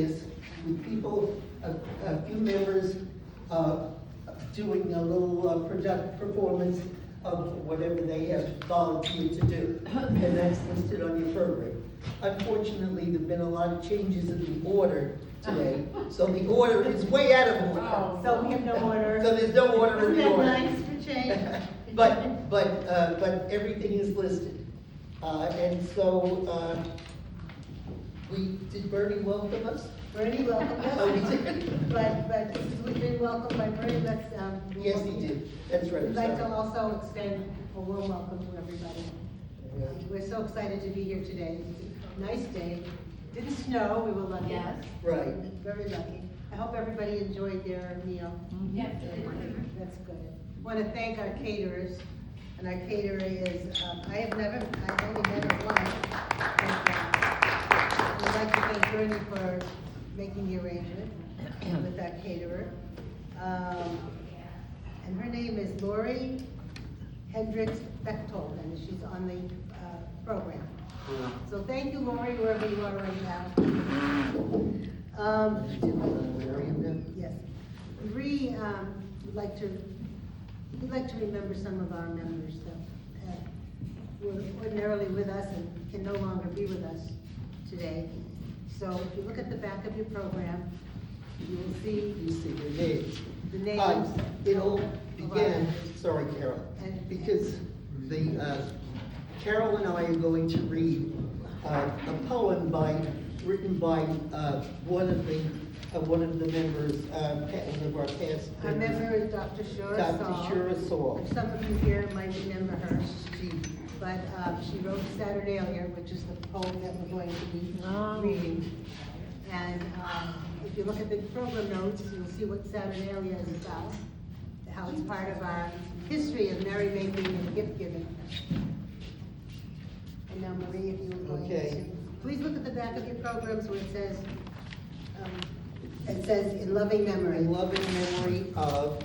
With people, a few members doing a little performance of whatever they have volunteered to do, and that's listed on your program. Unfortunately, there've been a lot of changes in the order today, so the order is way out of order. So we have no order. So there's no order in the order. Nice for change. But everything is listed. And so, did Bernie welcome us? Bernie welcomed Oh, he us, did? but since we've been welcomed by Bernie, let's, Yes, he did. That's right. we'd like to Sorry. also extend a warm welcome to everybody. We're so excited to be here today. It's a nice day. Didn't snow, we were lucky. Yes. Right. Very lucky. I hope everybody enjoyed their meal. Yes. That's good. I want to thank our caterers, and our caterer is, I've only met her once. And, we'd like to thank Bernie for making the arrangement with that caterer. And her name is Lori Hendricks Bechtold, and she's on the program. So thank you, Lori, wherever you are right now. Yes. We'd like to remember some of our members that were ordinarily with us and can no longer be with us today. So if you look at the back of your program, you will see You see the names. the names. It all of began, our- sorry, Carol, And- because Carol and I are going to read a poem written by one of the members, one of our past Our members. member is Dr. Shura Dr. Saul. Shura Saul. Which some of you here might remember her, She- but she wrote Saturnalia, which is the poem that we're going to be Oh. reading. And if you look at the program notes, you'll see what Saturnalia is about, how it's part of our history of merrymaking and gift giving. And now Marie, if you would like Okay. to, please look at the back of your programs where it says in loving memory. In loving memory of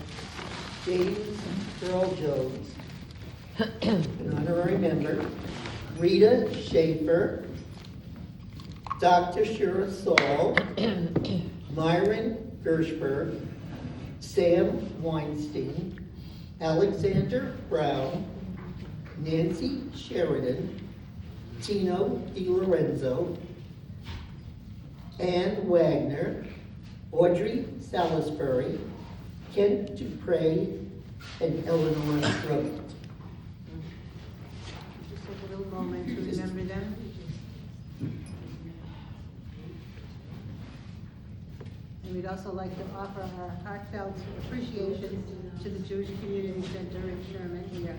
James Earl Jones, an honorary member, Rita Schaefer, Dr. Shura Saul, Myron Gershberg, Sam Weinstein, Alexander Brown, Nancy Sheridan, Tino DiLorenzo, Ann Wagner, Audrey Salisbury, Kent Dupre, and Eleanor Drummond. Just take a little moment to remember them. And we'd also like to offer our heartfelt appreciation to the Jewish Community Center in Sherman here.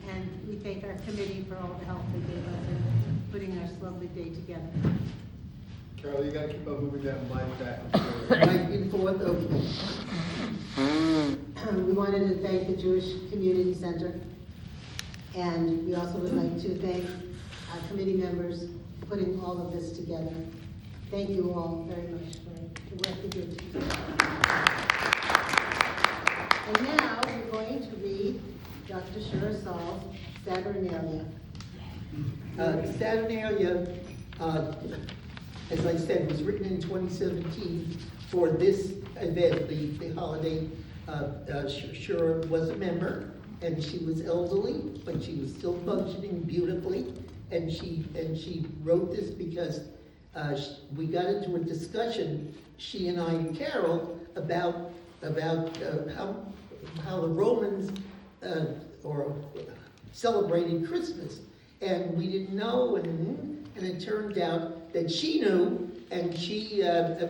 And we thank our committee for all the help they gave us in putting this lovely day together. Carol, you gotta keep on moving that mic back and forth. Back and forth, okay. We wanted to thank the Jewish Community Center, and we also would like to thank our committee members for putting all of this together. Thank you all very much for the work you did. And now we're going to read Dr. Shura Saul's Saturnalia. Saturnalia, as I said, was written in 2017 for this event, the holiday. Shura was a member, and she was elderly, but she was still functioning beautifully. And she wrote this because we got into a discussion, she and I and Carol, about how the Romans celebrated Christmas, and we didn't know, and it turned out that she knew, and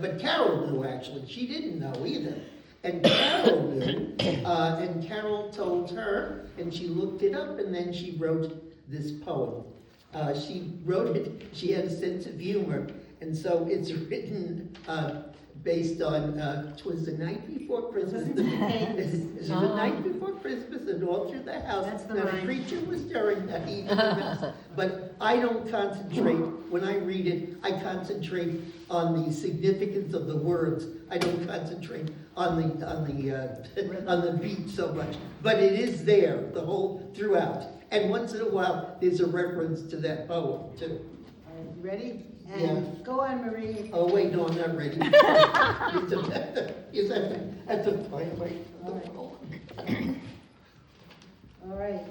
but Carol knew actually. She didn't know either, and Carol knew, and Carol told her, and she looked it up, and then she wrote this poem. She wrote it. She had a sense of humor, and so it's written based on, 'twas the night before Christmas. It's the night before Christmas, and all through the house, That's the not a line. creature was stirring, not even a mouse. But I don't concentrate, when I read it, I concentrate on the significance of the words. I don't concentrate on the beat so much. But it is there, the whole, throughout. And once in a while, there's a reference to that poem, too. You ready? And go on, Marie. Oh, wait, no, I'm not ready. Yes, at the fireplace. All right,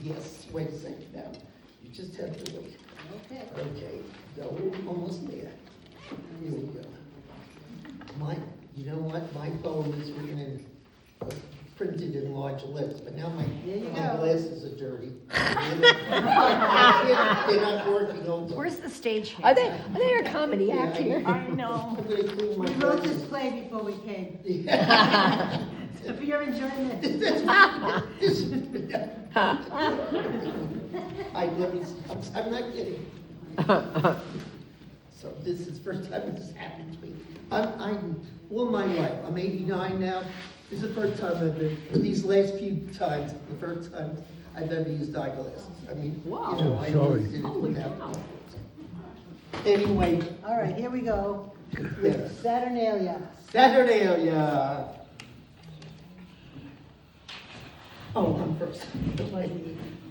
Yes, wait a second now. You just have to wait. okay. Okay, so we're almost there. Here we go. You know what? My phone is written in, printed in large letters, but now my you my go. glasses are dirty. They're not working also. Where's the stage? Are they a comedy act Yeah, here? I know. I'm gonna clean my We wrote this glasses. play before we came, Yeah. so for your enjoyment. I'm not kidding. So this is the first time this happened to me. I'm all my life, I'm 89 now. This is the first time I've been, these last few times, the first time I've ever used eyeglasses. I mean, you know, I always did it without. Anyway, All right, here we go yeah. with Saturnalia. Saturnalia. Oh, I'm first.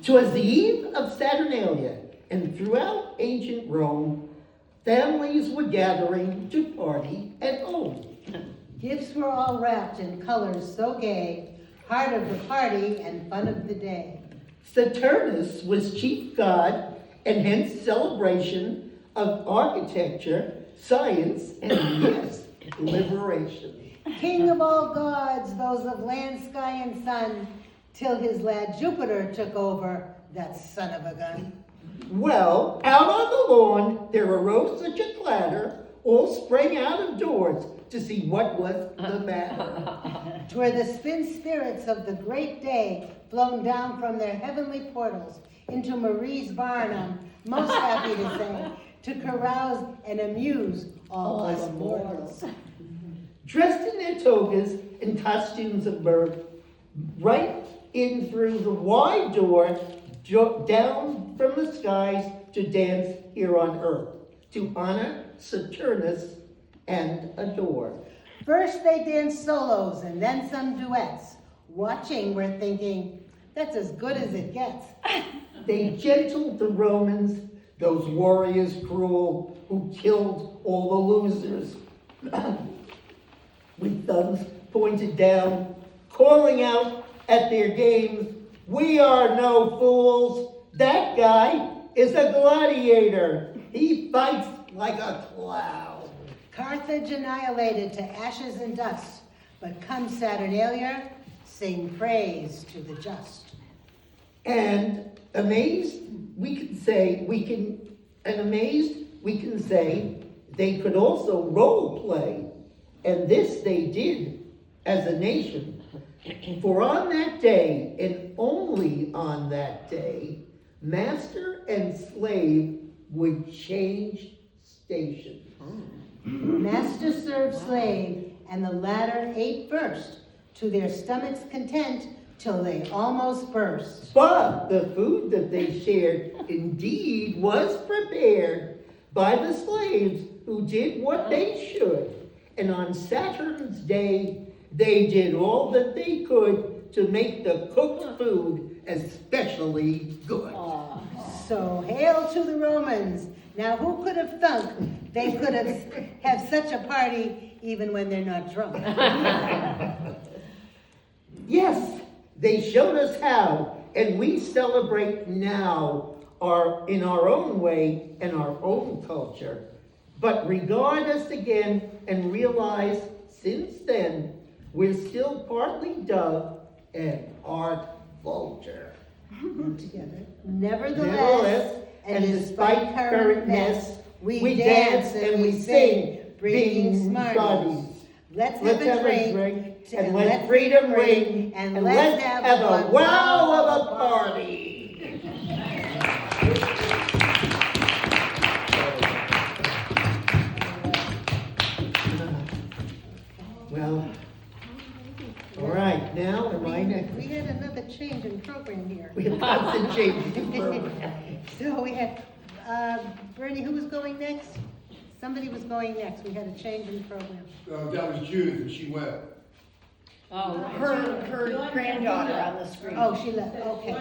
'Twas the eve of Saturnalia, and throughout ancient Rome, families were gathering to party at home. Gifts were all wrapped in colors so gay, heart of the party and fun of the day. Saturnus was chief god, and hence celebration of architecture, science, and yes, liberation. King of all gods, those of land, sky, and sun, till his lad Jupiter took over, that son of a gun. Well, out on the lawn, there arose such a clatter, all sprang out of doors to see what was the matter. 'Twere the spin spirits of the great day, flown down from their heavenly portals into Marie's barn, I'm most happy to say, to carouse and amuse all us mortals. Dressed in their togas and costumes of birth, right in through the wide door, down from the skies to dance here on earth, to honor Saturnus and adore. First they danced solos and then some duets. Watching, we're thinking, that's as good as it gets. They gentled the Romans, those warriors cruel, who killed all the losers, with thumbs pointed down, calling out at their games, "We are no fools, that guy is a gladiator, he fights like a clown." Carthage annihilated to ashes and dust, but come Saturnalia, sing praise to the just. And amazed, we can say they could also role play, and this they did as a nation. For on that day, and only on that day, master and slave would change station. Master served slave, and the latter ate first, to their stomach's content, till they almost burst. But the food that they shared indeed was prepared by the slaves who did what they should. And on Saturn's day, they did all that they could to make the cooked food especially good. So hail to the Romans. Now who could have thunk they could have such a party even when they're not drunk? Yes, they showed us how, and we celebrate now in our own way and our own culture. But regard us again and realize since then we're still partly dove and part vulture. Together. Nevertheless, and despite current mess, we dance and we sing, bringing Smarties. Let's have a drink, and let freedom ring, and let's have a wow of a party. Well, all right, now am I next? We had another change in program here. We have constant changes in program. So we had, Bernie, who was going next? Somebody was going next. We had a change in program. That was Judith, and she went. Her granddaughter on the screen. Oh, she left, okay.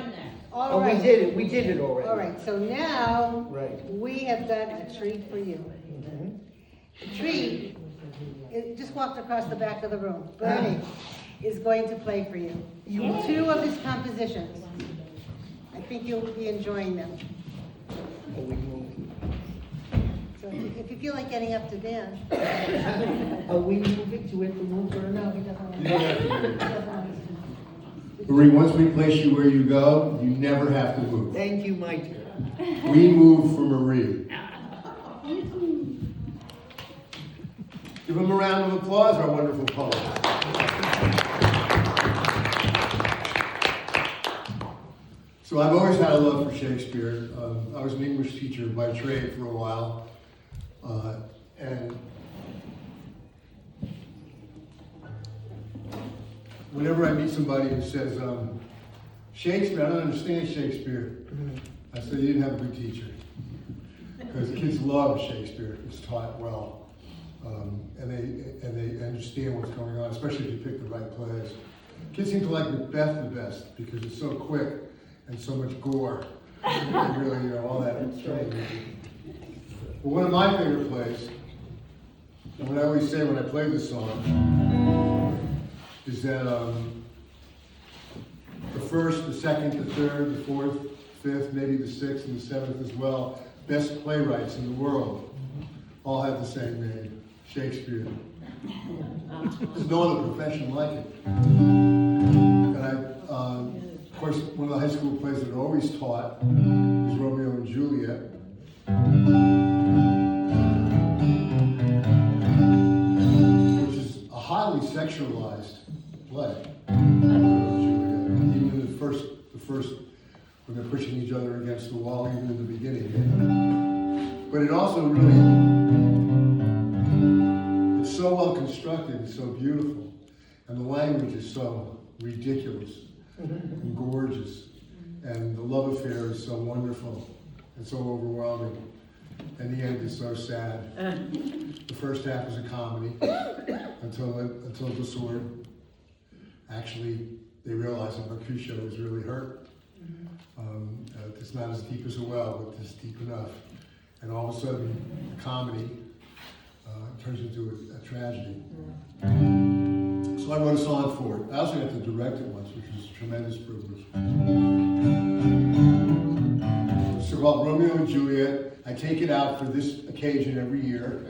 All Oh, right. we did it already. All right, so now, Right. we have got a treat for you. Mhm. The treat, it just walked across the back of the room. Bernie is going to play for you. Two of his compositions. I think you'll be enjoying them. Oh, we moved. So if you feel like getting up to dance. Are we moving to it to move or No, not? he doesn't want You don't have to to. move. He doesn't want to. Marie, once we place you where you go, you never have to move. Thank you, my dear. We move for Marie. Give him a round of applause, our wonderful poet. So I've always had a love for Shakespeare. I was an English teacher by trade for a while. And whenever I meet somebody who says, Shakespeare, I don't understand Shakespeare, I say, you didn't have a good teacher. Because kids love Shakespeare, it's taught well. And they understand what's going on, especially if you pick the right plays. Kids seem to like Macbeth the best because it's so quick and so much gore. And really, all that. That's right. But one of my favorite plays, and what I always say when I play this song, is that the first, the second, the third, the fourth, fifth, maybe the sixth and the seventh as well, best playwrights in the world, all have the same name, Shakespeare. There's no other profession like it. And of course, one of the high school plays that I always taught was Romeo and Juliet. Which is a highly sexualized play. Romeo and Juliet. Even in the first, when they're pushing each other against the wall, even in the beginning. But it also really, it's so well constructed, it's so beautiful. And the language is so ridiculous and gorgeous. And the love affair is so wonderful and so overwhelming. And the end is so sad. The first half is a comedy until the sword. Actually, they realize that Mercutio is really hurt. It's not as deep as a well, but it's deep enough. And all of a sudden, the comedy turns into a tragedy. So I wrote a song for it. I also got to direct it once, which was a tremendous privilege. It's called Romeo and Juliet. I take it out for this occasion every year.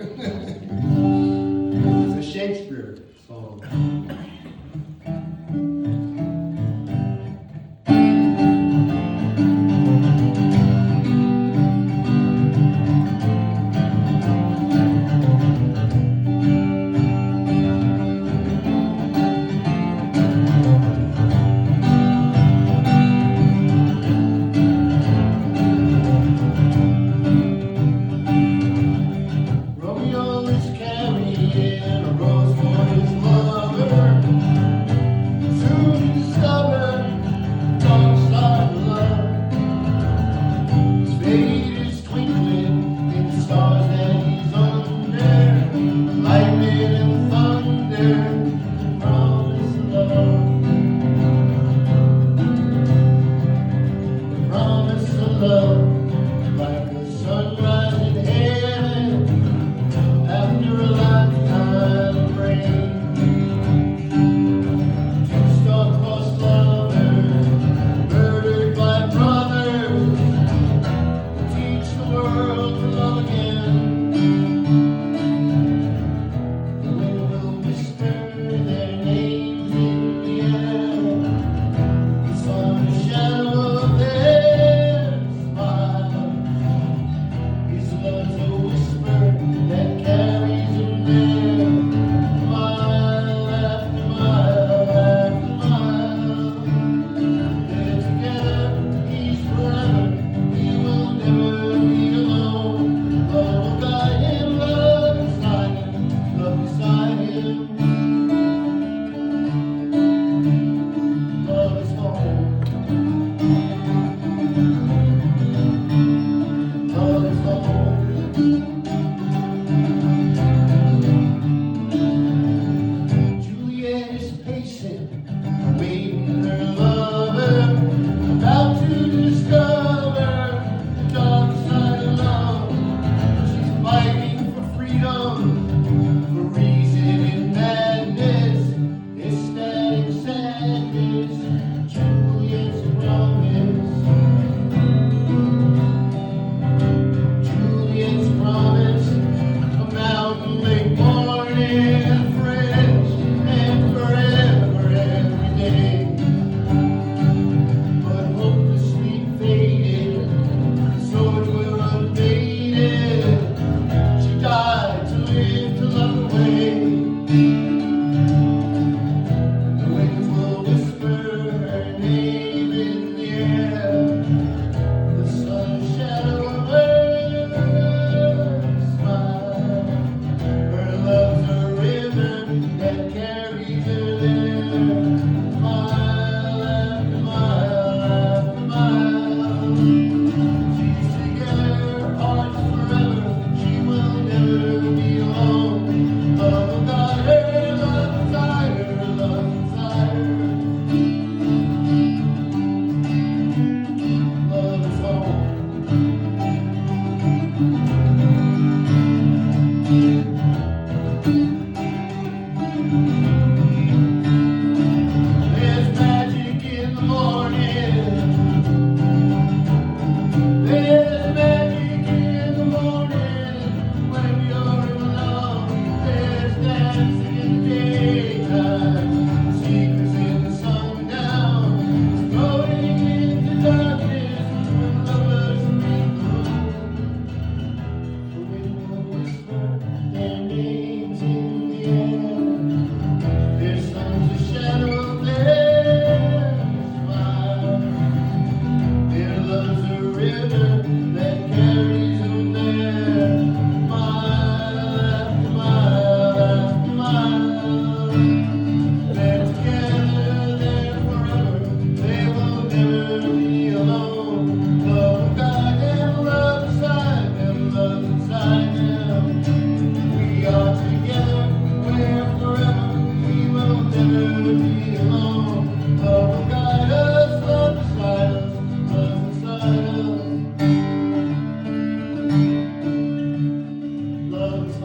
It's a Shakespeare song. Romeo is carrying a rose for his lover.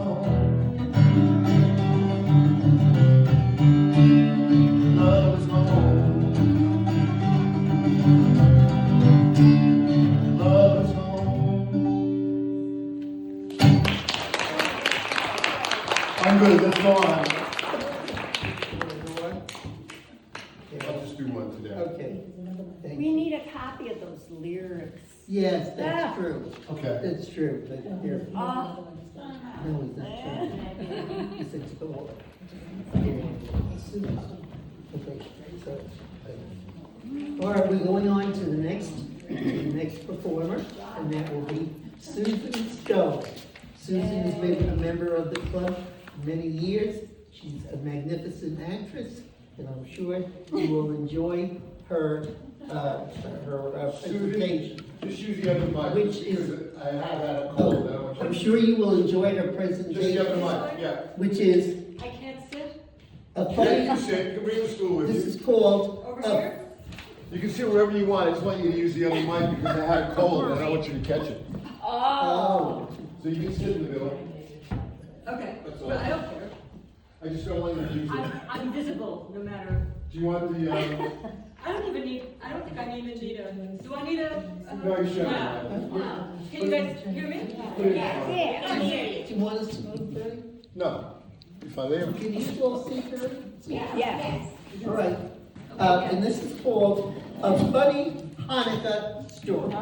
home. Love is home. Love is home. I'm good, let's go on. I'll just do one today. Okay. Thank We you. need a copy of those lyrics. Yes, Ah. that's true. Okay. That's true, but here, Oh, no, he's not true. He said to go over. Okay, so, all right, we're going on to the next performer, and that will be Susan Stowe. Susan has been a member of the club for many years. She's a magnificent actress, and I'm sure you will enjoy her presentation. Just use the other mic. Which is- because I have had a cold. I don't want you- I'm sure you will enjoy her Just the presentation, other mic, yeah. which is I can't sit a Yeah, you funny, can sit, you can bring the stool with this you. is called, over a- here. You can sit wherever you want, I just want you to use the other mic because I had a cold and I don't want you to catch it. oh, So you can sit in the middle. Okay, That's all. but I don't care. I just don't want you to use it. I'm visible, no matter. Do you want the, I don't think I even need a, do I need a? No, you shouldn't. Yeah. Can you guys hear me? yeah. do you want us to move thirty? no. If I there. Can you still see thirty? Yes. All right, and this is called A Funny Hanukkah Story.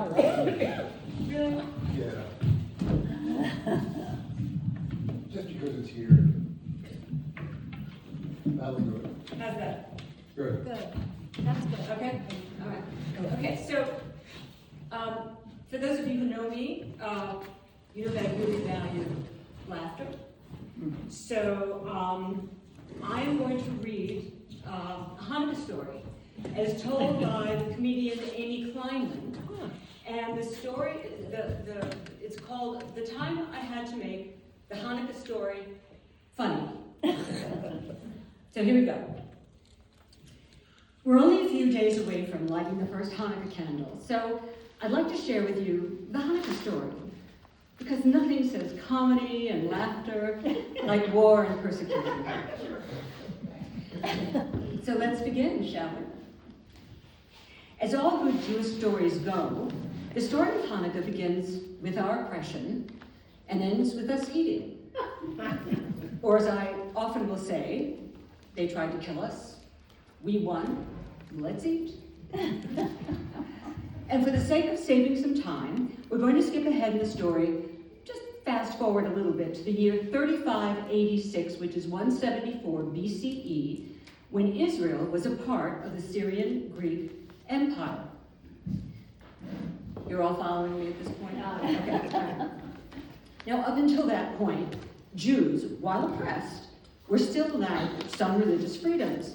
Really? Yeah. Just because it's here. That'll do it. How's that? Good. That's good. Okay, all right. Okay, so, for those of you who know me, you know that I really value laughter. So, I am going to read a Hanukkah story as told by the comedian Amy Kleinman. And the story, it's called The Time I Had to Make the Hanukkah Story Funny. So here we go. We're only a few days away from lighting the first Hanukkah candle, so I'd like to share with you the Hanukkah story, because nothing says comedy and laughter like war and persecution. So let's begin, shall we? As all good Jewish stories go, the story of Hanukkah begins with our oppression and ends with us eating. Or as I often will say, they tried to kill us, we won, let's eat. And for the sake of saving some time, we're going to skip ahead in the story, just fast forward a little bit to the year 3586, which is 174 BCE, when Israel was a part of the Syrian Greek Empire. You're all following me at this point? Okay. Now, up until that point, Jews, while oppressed, were still allowed some religious freedoms.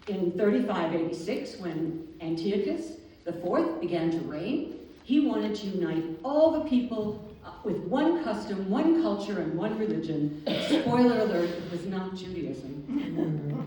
In 3586, when Antiochus IV began to reign, he wanted to unite all the people with one custom, one culture, and one religion. Spoiler alert, it was not Judaism.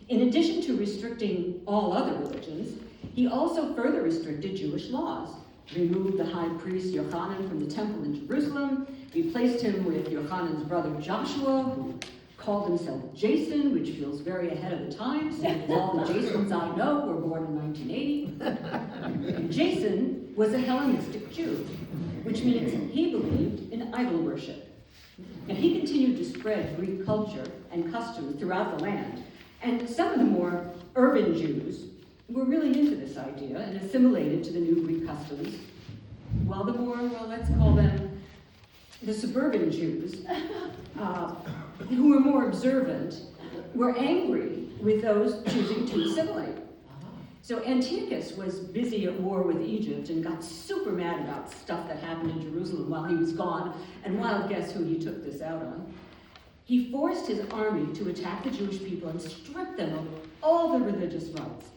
In addition to restricting all other religions, he also further restricted Jewish laws, removed the high priest Yochanan from the temple in Jerusalem, replaced him with Yochanan's brother Joshua, who called himself Jason, which feels very ahead of the times, since all the Jasons I know were born in 1980. Jason was a Hellenistic Jew, which means he believed in idol worship. Now, he continued to spread Greek culture and customs throughout the land, and some of the more urban Jews were really into this idea and assimilated to the new Greek customs, while the more, well, let's call them the suburban Jews, who were more observant, were angry with those choosing to assimilate. So Antiochus was busy at war with Egypt and got super mad about stuff that happened in Jerusalem while he was gone, and wild guess who he took this out on. He forced his army to attack the Jewish people and strip them of all their religious rights.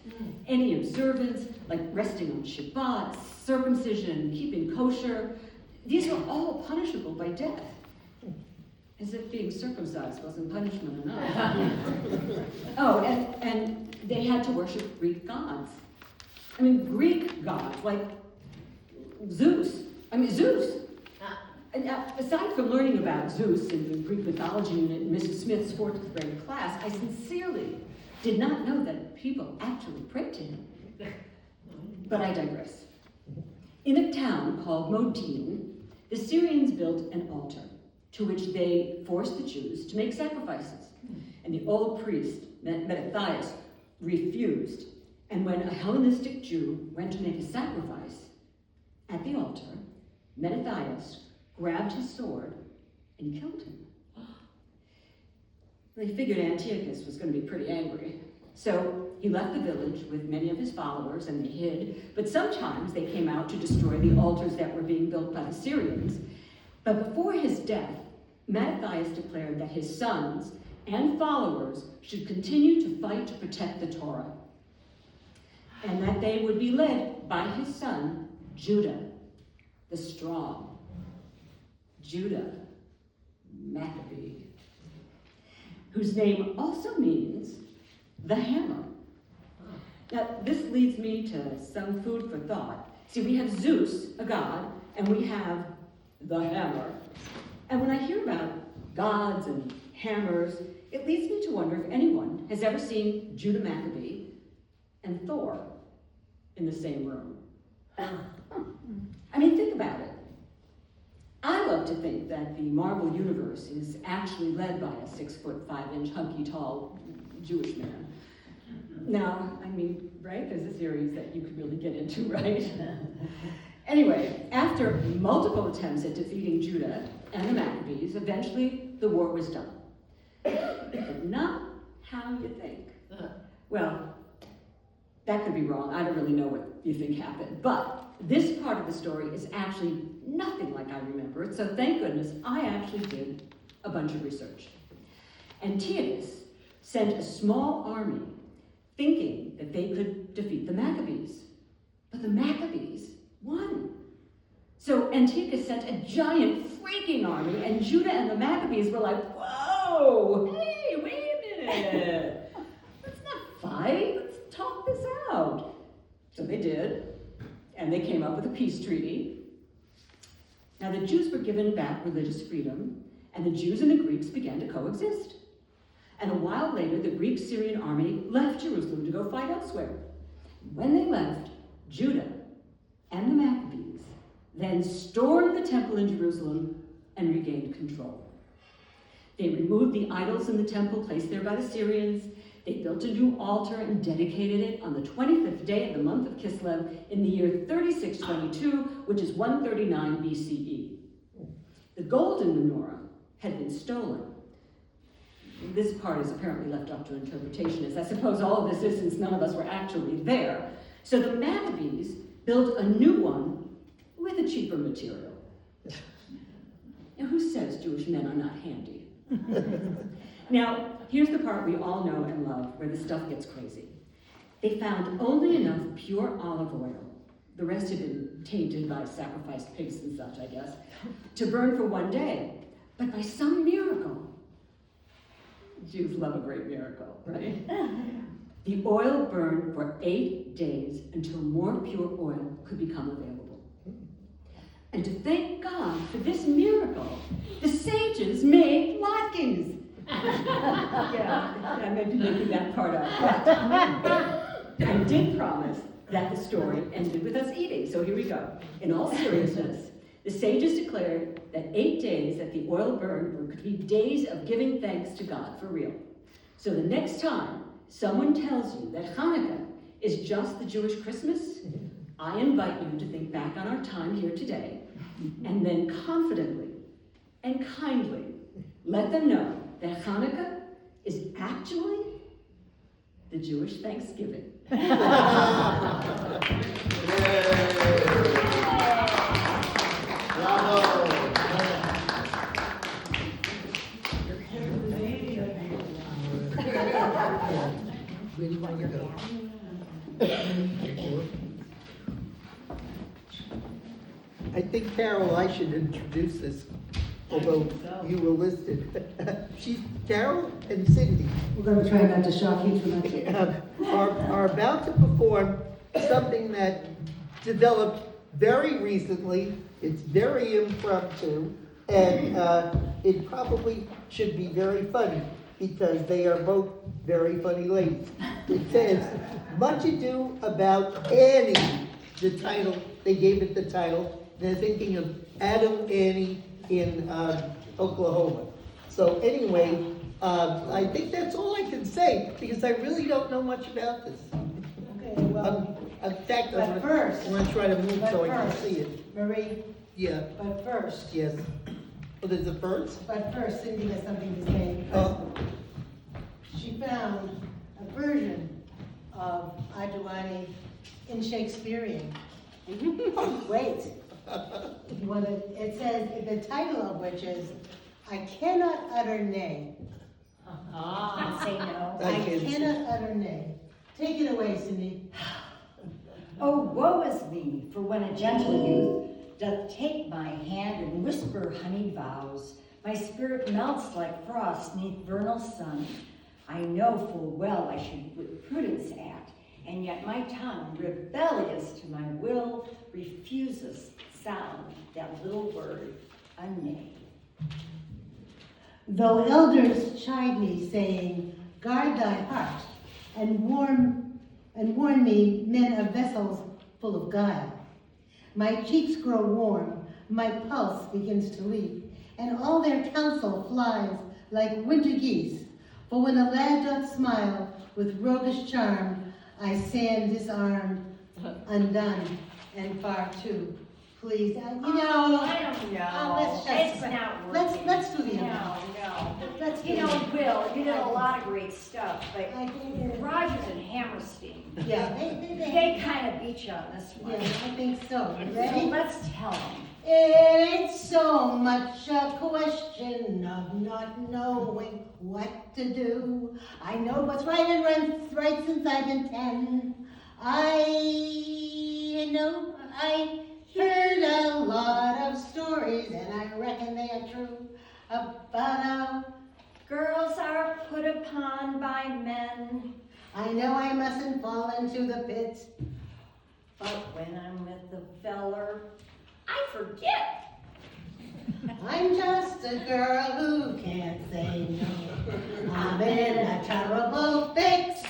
Any observance, like resting on Shabbat, circumcision, keeping kosher, these were all punishable by death. As if being circumcised wasn't punishment enough. Oh, and they had to worship Greek gods. I mean, Greek gods, like Zeus. Zeus. And aside from learning about Zeus in the Greek mythology unit in Mrs. Smith's 4th grade class, I sincerely did not know that people actually prayed to him. But I digress. In a town called Modin, the Syrians built an altar to which they forced the Jews to make sacrifices. And the old priest, Mattathias, refused. And when a Hellenistic Jew went to make a sacrifice at the altar, Mattathias grabbed his sword and killed him. They figured Antiochus was going to be pretty angry. So he left the village with many of his followers and they hid, but sometimes they came out to destroy the altars that were being built by the Syrians. But before his death, Mattathias declared that his sons and followers should continue to fight to protect the Torah, and that they would be led by his son, Judah, the strong. Judah Maccabee, whose name also means the hammer. Now, this leads me to some food for thought. See, we have Zeus, a god, and we have the hammer. And when I hear about gods and hammers, it leads me to wonder if anyone has ever seen Judah Maccabee and Thor in the same room. I mean, think about it. I love to think that the Marvel Universe is actually led by a 6'5" hunky tall Jewish man. Now, I mean, right? There's a series that you could really get into, right? Anyway, after multiple attempts at defeating Judah and the Maccabees, eventually the war was done. But not how you think. Well, that could be wrong. I don't really know what you think happened. But this part of the story is actually nothing like I remember it, so thank goodness I actually did a bunch of research. Antiochus sent a small army thinking that they could defeat the Maccabees. But the Maccabees won. So Antiochus sent a giant freaking army, and Judah and the Maccabees were like, whoa, hey, wait a minute. Let's not fight, let's talk this out. So they did, and they came up with a peace treaty. Now the Jews were given back religious freedom, and the Jews and the Greeks began to coexist. And a while later, the Greek-Syrian army left Jerusalem to go fight elsewhere. When they left, Judah and the Maccabees then stormed the temple in Jerusalem and regained control. They removed the idols in the temple placed there by the Syrians. They built a new altar and dedicated it on the 25th day of the month of Kislev in the year 3622, which is 139 BCE. The golden menorah had been stolen. This part is apparently left up to interpretation, as I suppose all of this is since none of us were actually there. So the Maccabees built a new one with a cheaper material. Now, who says Jewish men are not handy? Now, here's the part we all know and love, where the stuff gets crazy. They found only enough pure olive oil, the rest had been tainted by sacrificed pigs and such, I guess, to burn for one day. But by some miracle, Jews love a great miracle, right? The oil burned for 8 days until more pure oil could become available. And to thank God for this miracle, the sages made latkes. Yeah, I may be making that part up. But I did promise that the story ended with us eating, so here we go. In all seriousness, the sages declared that 8 days that the oil burned were could be days of giving thanks to God, for real. So the next time someone tells you that Hanukkah is just the Jewish Christmas, I invite you to think back on our time here today, and then confidently and kindly let them know that Hanukkah is actually the Jewish Thanksgiving. Where do you want to go? I think, Carol, I should introduce this, although you were listed. She's Carol and Cindy. We're going to try not to shock you too much. Are about to perform something that developed very recently It's very impromptu, and it probably should be very funny, because they are both very funny ladies. It says, Much Ado About Annie, the title, they gave it the title. They're thinking of Adam Annie in Oklahoma. So anyway, I think that's all I can say, because I really don't know much about this. Okay, well, In fact, but first- I'm gonna try to move so I can first, see it. Marie, Yeah, but first, yes. Oh, there's a first? Cindy has something to say. Because she found a version of Adjuani in Shakespearean. Wait. You want to, it says, the title of which is, I Cannot Utter Nay. Can't say no. I I can't see. cannot utter nay. Take it away, Cindy. Oh, woe is me, for when a gentle youth doth take my hand and whisper honeyed vows, my spirit melts like frost neath vernal sun. I know full well I should with prudence act, and yet my tongue, rebellious to my will, refuses sound that little word, a nay. Though elders chide me, saying, guard thy heart, and warn me, men of vessels full of guile. My cheeks grow warm, my pulse begins to leap, and all their counsel flies like winter geese. For when a lad doth smile with roguish charm, I stand disarmed, undone, and far too pleased. I don't know. let's just- It's not working. let's do the other. No. Let's You do know, the- Will, you did a lot of great stuff, but I think, Rogers and Hammerstein, yeah, they kind of beat you on this one. yeah, I think so. You So ready? let's tell them. It's so much a question of not knowing what to do. I know what's right and right since I've been 10. I know I heard a lot of stories, and I reckon they are true about Girls are put upon by men, I know I mustn't fall into the pit. but when I'm with the feller, I forget. I'm just a girl who can't say no. I'm in a terrible fix.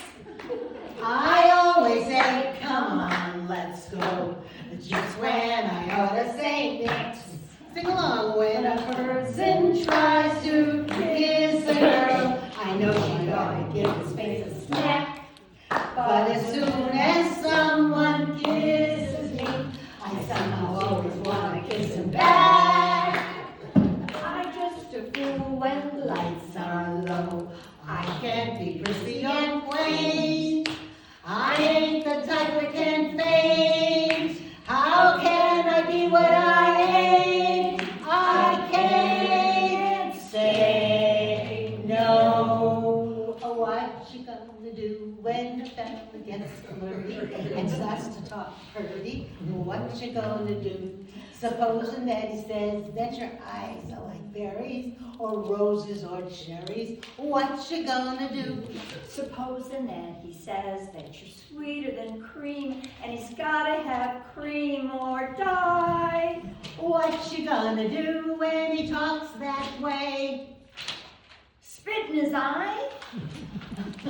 I always say, come on, let's go. Just when I ought to say nix. Sing along. When a person tries to kiss a girl, I know she ought to give his face a smack. But as soon as someone kisses me, I somehow always want to kiss him back. I'm just a fool when the lights are low. I can't be prissy and quaint. I ain't the type that can faint. How can I be what I ain't? I can't say no. Oh, what you gonna do when the fella gets flirty and starts to talk pretty? What you gonna do? Supposing that he says that your eyes are like berries, or roses, or cherries. What you gonna do? Supposing that he says that you're sweeter than cream, and he's gotta have cream or die. What you gonna do when he talks that way? Spit in his eye?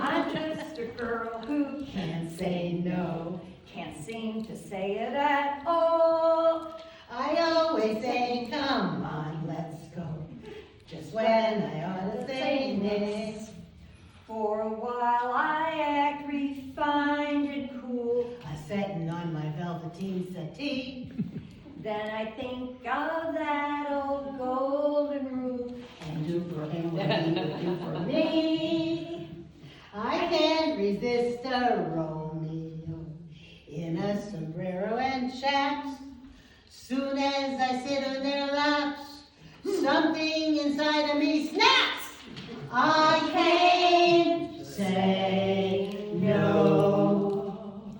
I'm just a girl who Can't say no. can't seem to say it at all. I always say, come on, let's go. Just when I ought to say nix. For a while I act refined and cool, A setting on my velveteen settee. then I think of that old golden rule. And do for him what he would do for me. I can't resist a Romeo in a sombrero and chaps. Soon as I sit on their laps, something inside of me snaps. I can't say no.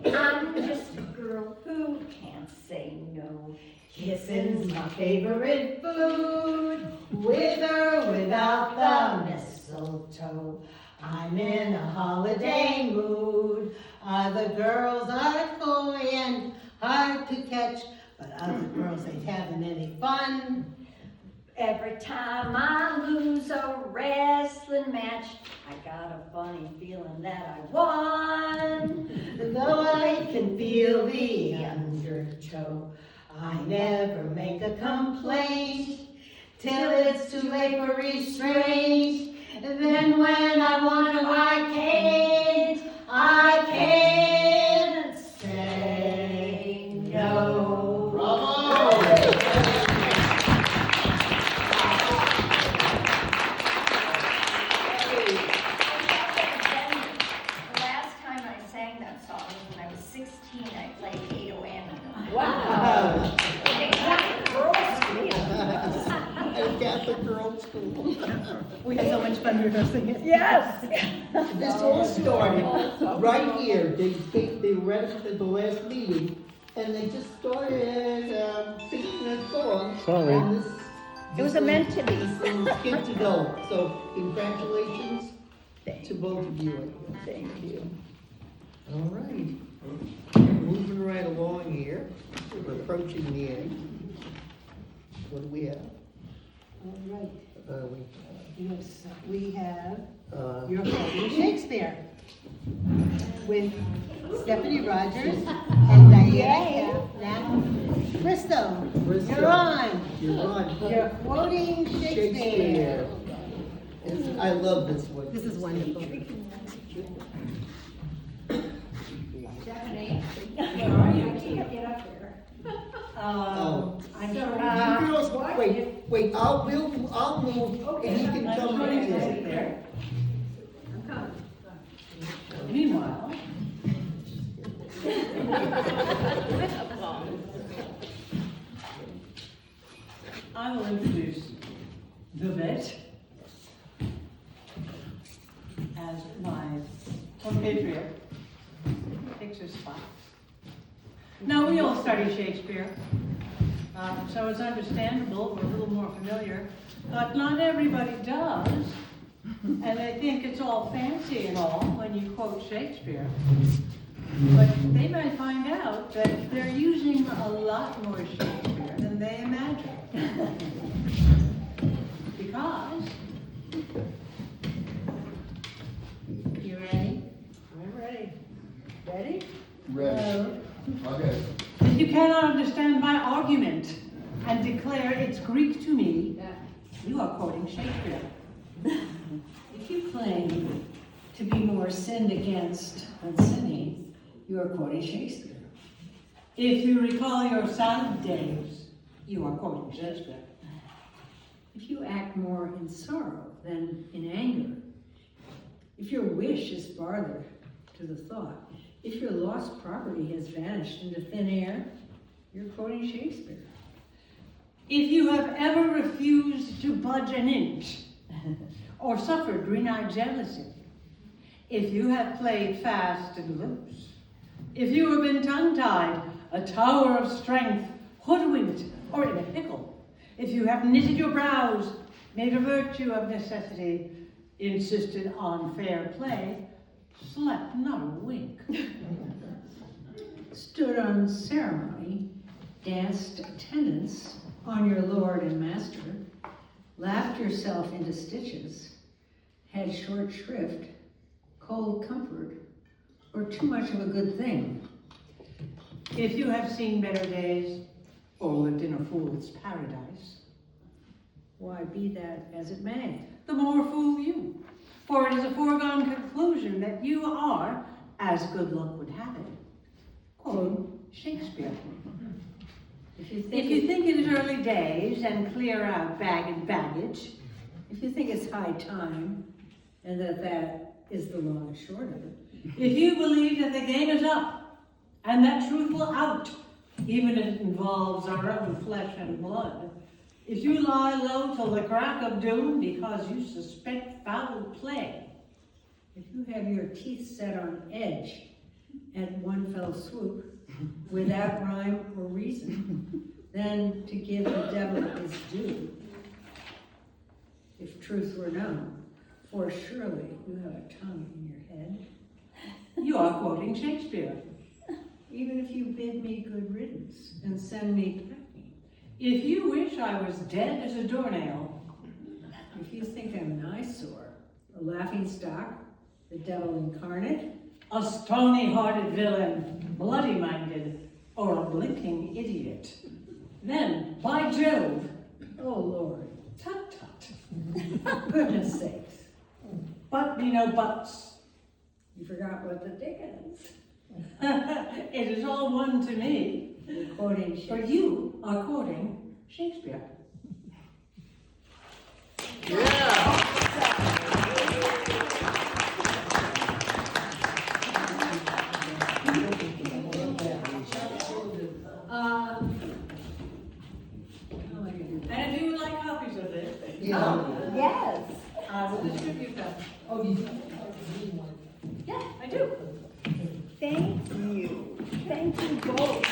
I'm just a girl who can't say no. Kissing's my favorite food, with or without the mistletoe. I'm in a holiday mood. The girls are coy and hard to catch, but other girls ain't having any fun. Every time I lose a wrestling match, I got a funny feeling that I won. Though I can feel the undertow, I never make a complaint till it's too late for restraint. Then when I want to, I can't say no. Bravo! The last time I sang that song was when I was 16. I played Kato Annie. Wow. Girls, At Catholic Girls School. We had so much fun rehearsing it. yes. This all started right here. They read it at the last meeting, and they just started singing that song. Sorry. And It was meant to be. This little skit to go. So congratulations to both of you. Thank you. All right. Moving right along here. We're approaching the end. What do we have? All right, We yes, we have have, Your Quoting Shakespeare with Stephanie Rogers and Diana Knapp Bristol. Bristol. You're on. You're on. You're quoting Shakespeare. I love this one. This is wonderful. Stephanie, where are you? I can't get up here. Oh. I'm So, sure. You girls, wait, I'll move, and he can come right here. I'm coming. Meanwhile, I will introduce the vet as my compatriot takes his spot. Now, we all study Shakespeare, so it's understandable, we're a little more familiar, but not everybody does, and they think it's all fancy and all when you quote Shakespeare. But they might find out that they're using a lot more Shakespeare than they imagine. Because, you ready? I'm ready. Ready? Ready. Okay. If you cannot understand my argument and declare it's Greek to me, you are quoting Shakespeare. If you claim to be more sinned against than sinning, you are quoting Shakespeare. If you recall your salad days, you are quoting Shakespeare. If you act more in sorrow than in anger, if your wish is farther to the thought, if your lost property has vanished into thin air, you're quoting Shakespeare. If you have ever refused to budge an inch, or suffered green-eyed jealousy, if you have played fast and loose, if you have been tongue-tied, a tower of strength, hoodwinked, or in a pickle, if you have knitted your brows, made a virtue of necessity, insisted on fair play, slept not a wink, stood on ceremony, danced attendance on your lord and master, laughed yourself into stitches, had short shrift, cold comfort, or too much of a good thing. If you have seen better days, or lived in a fool's paradise, why, be that as it may, the more fool you. For it is a foregone conclusion that you are, as good luck would have it, quote Shakespeare. If you think it is early days and clear out bag and baggage, if you think it's high time and that is the long and short of it, if you believe that the game is up and that truth will out, even if it involves our own flesh and blood, if you lie low till the crack of doom because you suspect foul play, if you have your teeth set on edge at one fell swoop, without rhyme or reason, then to give the devil his due, if truth were known, for surely you have a tongue in your head, you are quoting Shakespeare. even if you bid me good riddance and send me packing. If you wish I was dead as a doornail, if you think I'm an eyesore, a laughing stock, the devil incarnate, a stony-hearted villain, bloody-minded, or a blinking idiot, then, by Jove, oh Lord, tut-tut, goodness sakes. But me no buts. You forgot what the dickens. It is all one to me. You're quoting For Shakespeare. you are quoting Shakespeare. And if you would like copies of this, Yeah. Yes. I will distribute them. Oh, you do? Yeah, I do. Thank you. Thank you both.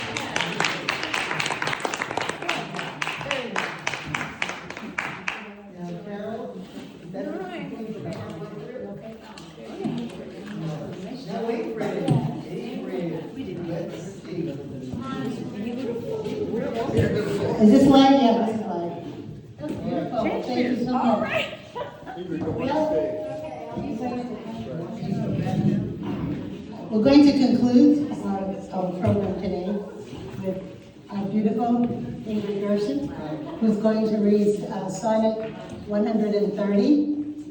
Now, Carol, that's now, eighth grade. Let's see. Is this live? Yeah, this is live. Beautiful, thank you so much. All right. We're going to conclude our program today with our beautiful Ingrid Gerson, who's going to read Sonnet 130.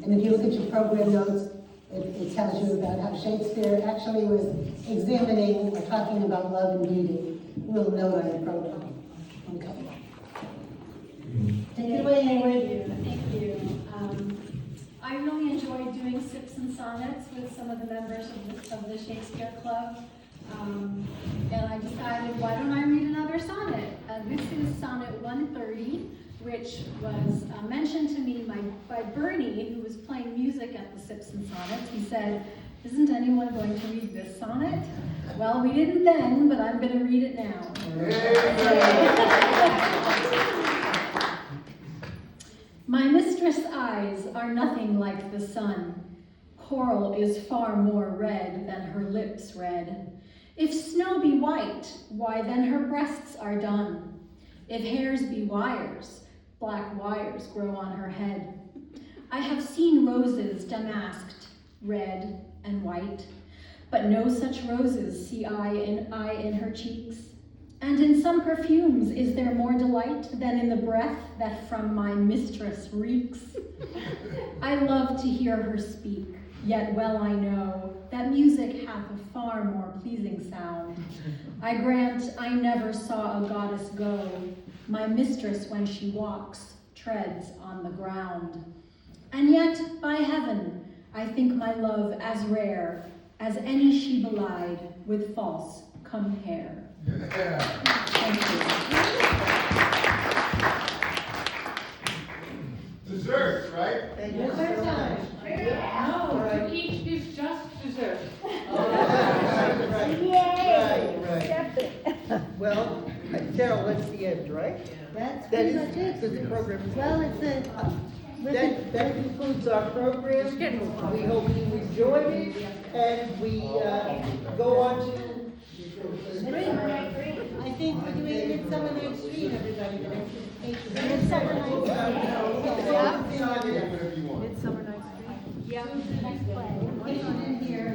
And if you look at your program notes, it tells you about how Shakespeare actually was examining or talking about love and beauty. We'll note on the program. Okay. Take it away, Ingrid. Thank you. I really enjoyed doing sips and sonnets with some of the members of the Shakespeare Club. And I decided, why don't I read another sonnet? This is Sonnet 130, which was mentioned to me by Bernie, who was playing music at the Sips and Sonnets. He said, isn't anyone going to read this sonnet? Well, we didn't then, but I'm going to read it now. My mistress' eyes are nothing like the sun. Coral is far more red than her lips red. If snow be white, why then her breasts are dun. If hairs be wires, black wires grow on her head. I have seen roses damasked, red and white, but no such roses see I in her cheeks. And in some perfumes is there more delight than in the breath that from my mistress reeks. I love to hear her speak, yet well I know that music hath a far more pleasing sound. I grant I never saw a goddess go. My mistress, when she walks, treads on the ground. And yet, by heaven, I think my love as rare as any she belied with false compare. Thank you. Dessert, right? Thank you so much. No, to each is just dessert. Right. Well, Carol, that's the end, right? That's That pretty is, much it. the program is. Well, it's a, That concludes our program. We hope you enjoyed it, and we go on to. I think we're doing Midsummer Night's Dream, everybody. Midsummer Night's Dream. Whatever you want. Midsummer Night's Dream. Yeah, next play. Put it in here.